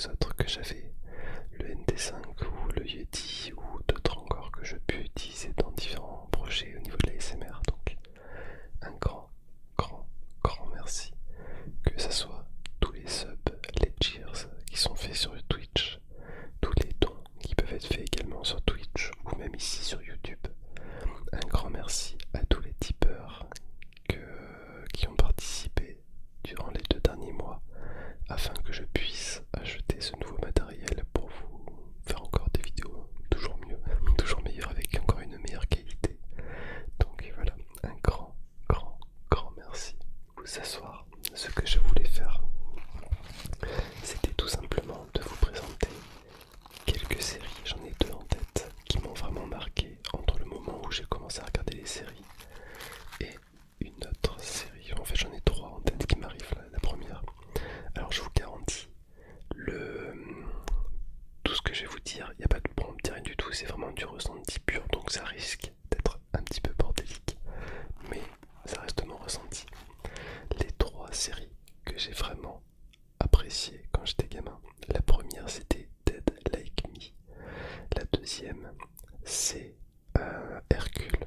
aux autres que j'avais le NT5 ou le Yeti ou d'autres encore que je peux utiliser dans différents projets au niveau de la SMR. Donc un grand, grand, grand merci. Que ce soit tous les subs, les cheers qui sont faits sur le Twitch, tous les dons qui peuvent être faits également sur Twitch ou même ici sur YouTube. Un grand merci à tous les tipeurs qui ont participé durant les 2 derniers mois afin que je puisse acheter ce nouveau matériel pour vous faire encore des vidéos toujours mieux, toujours meilleures avec encore une meilleure qualité. Donc voilà, un grand, grand, grand merci. Ce soir, ce que je voulais faire, c'était tout simplement de vous présenter quelques séries, j'en ai 2 en tête, qui m'ont vraiment marqué entre le moment où j'ai commencé à regarder les séries et une autre série. En fait, j'en ai 3 en tête qui m'arrivent là, la première. Alors, je vous garantis, tout ce que je vais vous dire, il n'y a pas de prompter rien du tout, c'est vraiment du ressenti pur, donc ça risque d'être un petit peu bordélique, mais ça reste mon ressenti. Les 3 séries que j'ai vraiment appréciées quand j'étais gamin, la première c'était Dead Like Me, la deuxième c'est Hercule.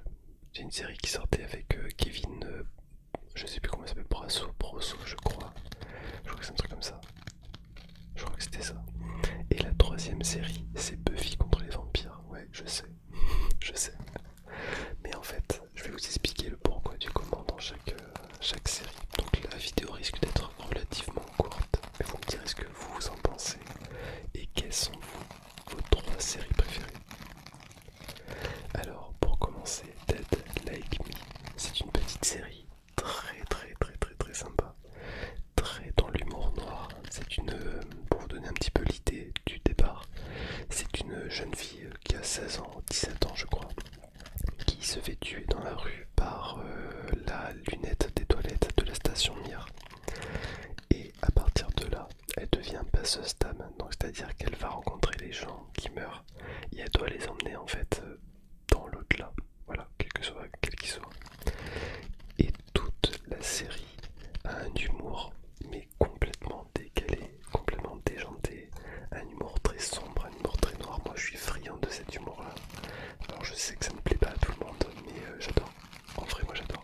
C'est une série qui sortait avec Kevin, je sais plus comment il s'appelle, Brosso je crois. Je crois que c'est un truc comme ça. Je crois que c'était ça. Et la troisième série, c'est Buffy contre les vampires. Ouais, je sais, je sais. Mais en fait, je vais vous expliquer le pourquoi du comment dans chaque série. Donc la vidéo risque d'être relativement courte. Mais vous me direz ce que vous en pensez. Et quelles sont vos 3 séries préférées. Alors, pour commencer, Dead Like Me, c'est une petite série très très très très très sympa, très dans l'humour noir. C'est pour vous donner un petit peu l'idée du départ, c'est une jeune fille qui a 16 ans, 17 ans je crois, qui se fait tuer dans la rue par la lunette des toilettes de la station Mir. Et à partir de là, elle devient passeuse d'âme, donc c'est-à-dire qu'elle va rencontrer les gens qui meurent et elle doit les emmener en fait dans l'au-delà, voilà, quel qu'il soit. Et toute la série a un humour mais complètement décalé, complètement déjanté, un humour très sombre, un humour très noir. Moi je suis friand de cet humour là. Alors je sais que ça ne plaît pas à tout le monde, mais j'adore. En vrai moi j'adore.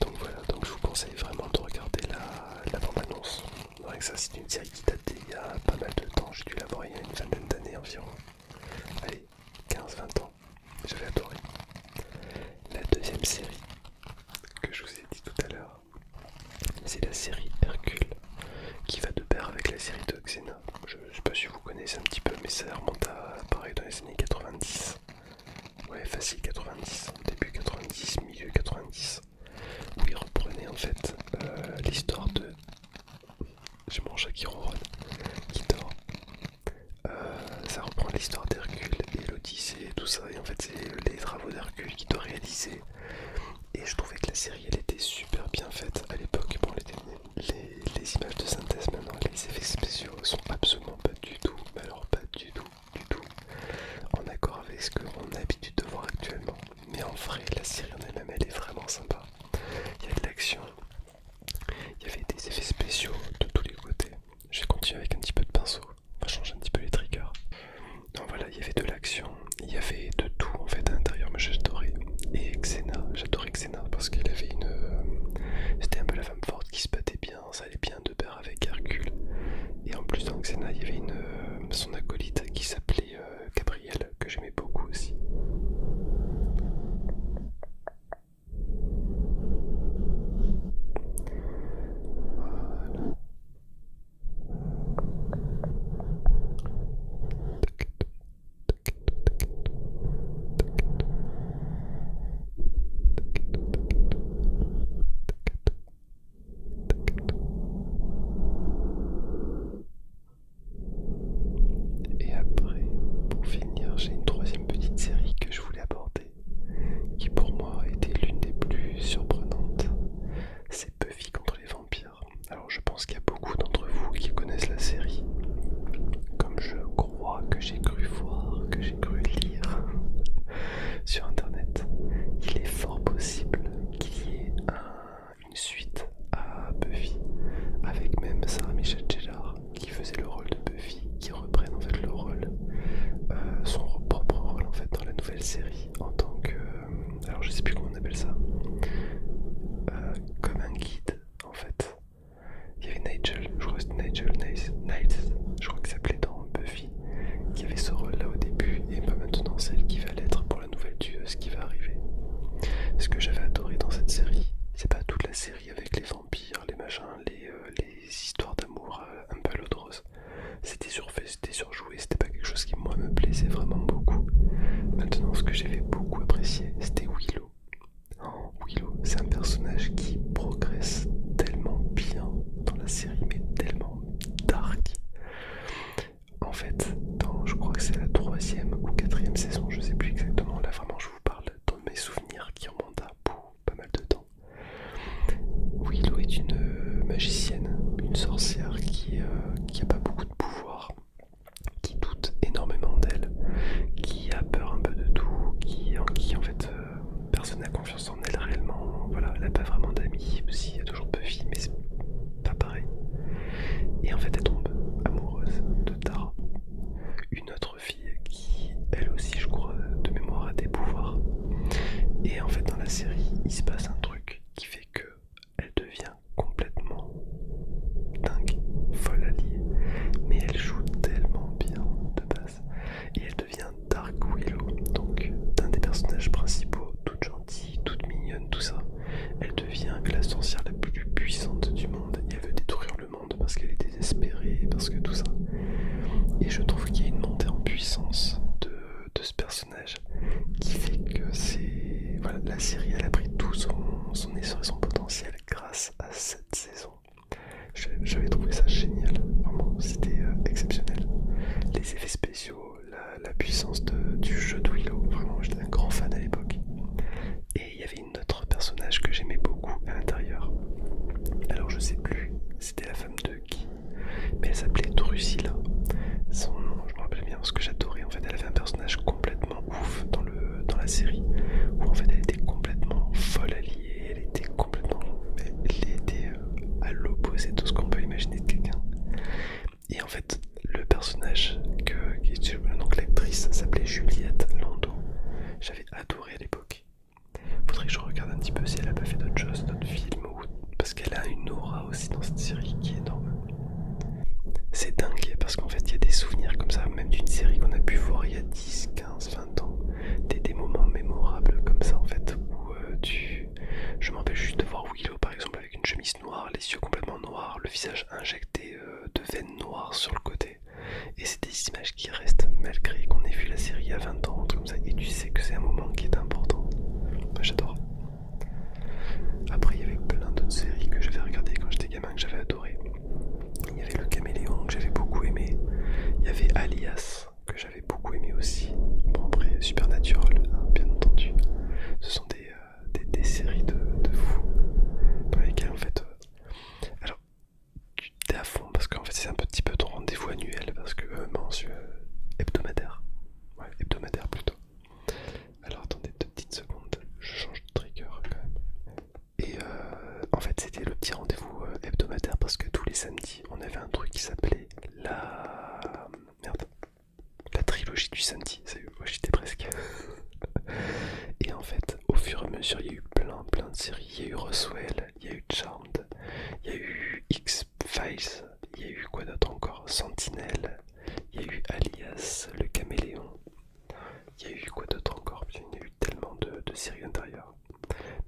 Donc voilà, donc je vous conseille vraiment de regarder la bande-annonce. C'est vrai que ça c'est une série qui date d'il y a pas mal de temps, j'ai dû la voir il y a une vingtaine d'années environ. Allez, 15-20 ans, j'avais adoré. La deuxième série que je vous ai dit tout à l'heure, c'est la série Hercule, qui va de pair avec la série de Xena. Je sais pas si vous connaissez un petit peu, mais ça remonte à pareil dans les années 90. Ouais, facile 90, début 90, milieu 90, où il reprenait en fait l'histoire de... J'ai mon chat qui ronronne, qui dort. Ça reprend l'histoire d'Hercule et l'Odyssée et tout ça, et en fait c'est les travaux d'Hercule qui doit réaliser. Et je trouvais que la série elle était super bien faite à l'époque. Bon, Niles, je crois qu'il s'appelait dans Buffy, qui avait ce rôle là au début, et pas maintenant celle qui va l'être pour la nouvelle tueuse qui va arriver. Ce que j'avais adoré dans cette série, c'est pas toute la série avec les vampires, les machins, les histoires d'amour un peu à l'eau de rose. C'était surfait, c'était surjoué, c'était pas quelque chose qui moi me plaisait vraiment beaucoup. Maintenant, ce que j'avais beaucoup apprécié, c'était Willow. Willow, c'est un personnage qui progresse tellement bien dans la série, mais tellement dark. En fait, je crois que c'est la 3e ou 4e saison, je sais plus exactement. Là, vraiment, je vous parle dans mes souvenirs qui remontent à pas mal de temps. Willow est une magicienne, une sorcière qui a pas beaucoup de pouvoir, qui doute énormément d'elle, qui a peur un peu de tout, qui en fait personne n'a confiance en elle réellement. Voilà, elle n'a pas vraiment d'amis, s'il y a toujours Buffy, mais c'est pas pareil. Et en fait, elle tombe amoureuse de Tara, une autre fille qui, elle aussi, je crois, de mémoire a des pouvoirs. Et en fait, dans la série, il se passe un truc qui fait que elle devient complètement dingue, folle alliée, mais elle joue tellement bien de base. Et elle devient Dark Willow, donc d'un des personnages principaux, toute gentille, toute mignonne, tout ça. Elle devient la sorcière la plus puissante du monde et elle veut détruire le monde parce qu'elle est désespérée, parce que tout ça. Et je trouve qu'il y a une montée en puissance de ce personnage qui fait que c'est... Voilà, la série elle a pris tout son essor et son potentiel grâce à cette saison. J'avais trouvé ça génial, vraiment, c'était exceptionnel. Les effets spéciaux, la puissance du jeu de Willow, vraiment, j'étais un grand fan à l'époque. Et il y avait une autre personnage que j'aimais beaucoup à l'intérieur. Alors je sais plus, c'était la femme de qui, mais elle s'appelait Drusilla. Son nom, je me rappelle bien, parce que j'adorais. En fait, elle avait un personnage complètement ouf dans la série, où en fait elle était complètement folle alliée, elle était complètement... Elle était à l'opposé de tout ce qu'on peut imaginer de quelqu'un. Et en fait, le personnage donc l'actrice s'appelait Juliette Lando. J'avais adoré à l'époque. Faudrait que je regarde un petit peu si elle a pas fait d'autres choses, d'autres films, parce qu'elle a une aura aussi dans cette série qui est énorme. C'est dingue parce qu'en fait il y a des souvenirs comme ça, même d'une série qu'on a pu voir il y a 10, 15, 20 ans. Des moments mémorables comme ça en fait, où je me rappelle juste de voir Willow par exemple avec une chemise noire, les yeux complètement noirs, le visage injecté de veines noires sur le côté. Et c'est des images qui restent malgré qu'on ait vu la série il y a 20 ans, comme ça, et tu sais que c'est un moment qui est important. Moi j'adore. Après il y avait plein d'autres séries que j'avais regardées quand j'étais gamin que j'avais adoré. Il y avait Le Caméléon que j'avais beaucoup aimé. Il y avait Alias que j'avais beaucoup aimé aussi. Bon après Supernatural, hein, bien entendu. Ce sont des séries de fous dans lesquelles en fait... alors tu t'es à fond parce qu'en fait c'est un petit peu ton rendez-vous annuel parce que hebdomadaire. Ouais, hebdomadaire plutôt. Alors attendez 2 petites secondes, je change de trigger quand même. Et en fait c'était le petit rendez-vous hebdomadaire parce que tous les samedis on avait un truc qui s'appelait la trilogie du samedi. Ça y est, moi j'étais presque. Et en fait au fur et à mesure il y a eu plein de séries. Il y a eu Roswell, il y a eu Charmed, il y a eu X-Files, il y a eu quoi d'autre encore, Sentinelle, il y a eu Alias, Le Caméléon, il y a eu quoi d'autre encore, il y a eu tellement de séries intérieures.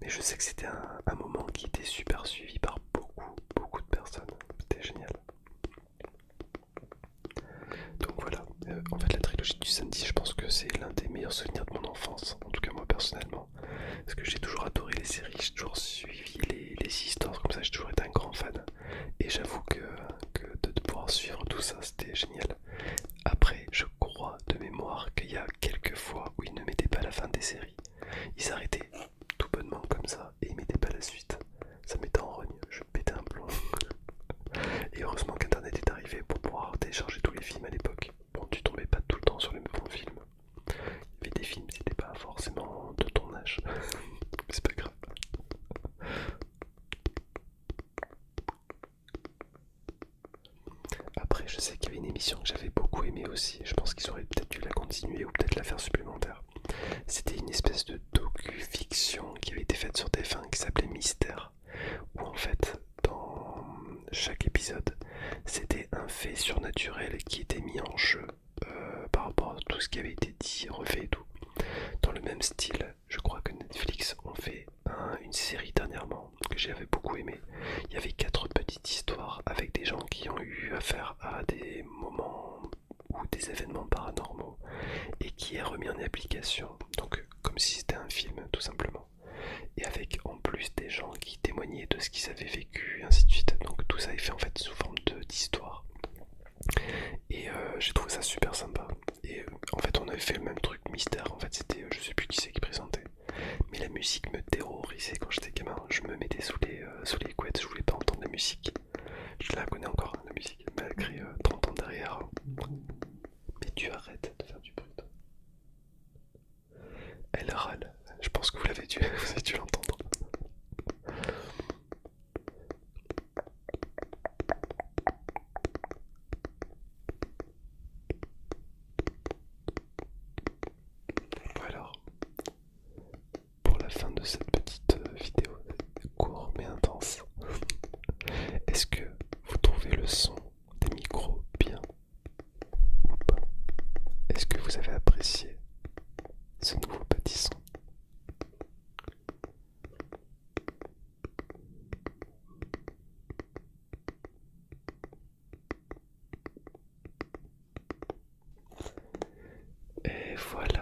Mais je sais que c'était un moment qui était super suivi par beaucoup de personnes. C'était génial. Donc voilà, en fait la trilogie du samedi, je pense que c'est l'un des meilleurs souvenirs de mon enfance, en tout cas moi personnellement. Parce que j'ai toujours adoré les séries, j'ai toujours suivi les histoires comme ça, j'ai toujours été un grand fan. Et j'avoue que de pouvoir suivre tout ça, c'était génial. Après, je crois de mémoire qu'il y a quelques fois où ils ne mettaient pas la fin des séries. Ils arrêtaient tout bonnement comme ça et ils mettaient pas la suite. Ça m'était en rogne, je pétais un plomb. Et heureusement qu'Internet est arrivé pour pouvoir télécharger tous les films à l'époque. Bon, tu tombais pas tout le temps sur les bons films. Il y avait des films, c'était pas forcément de ton âge. Mais c'est pas grave. Après, je sais qu'il y avait une émission que j'avais beaucoup aimée aussi. Je pense qu'ils auraient peut-être dû la continuer ou peut-être la faire supplémentaire. C'était une espèce de docu-fiction qui avait été faite sur TF1 qui s'appelait Mystère. Où en fait, dans chaque épisode, c'était un fait surnaturel qui était mis en jeu par rapport à tout ce qui avait été dit, refait et tout. Dans le même style, je crois que Netflix ont fait une série dernièrement que j'avais beaucoup aimé. Il y avait 4 petites histoires avec des gens qui ont eu affaire à des moments ou des événements paranormaux et qui est remis en application. Donc comme si c'était un film tout simplement. Et avec en plus des gens qui témoignaient de ce qu'ils avaient vécu et ainsi de suite. Donc tout ça est fait en fait sous forme d'histoire. Et j'ai trouvé ça super sympa. Et en fait on avait fait le même truc mystère. En fait c'était, je sais plus qui c'est qui présentait. Mais la musique me terrorisait quand j'étais gamin. Je me mettais sous les couettes, je voulais pas entendre la musique. Je la connais encore, la musique, malgré 30 ans derrière. Mais tu arrêtes de faire du bruit, toi. Elle râle. Je pense que vous l'avez dû, vous avez dû l'entendre. Bon alors, pour la fin de cette petite vidéo, court mais intense, est-ce que vous trouvez le son des micros bien ou pas? Est-ce que vous avez apprécié ce nouveau petit son? Et voilà,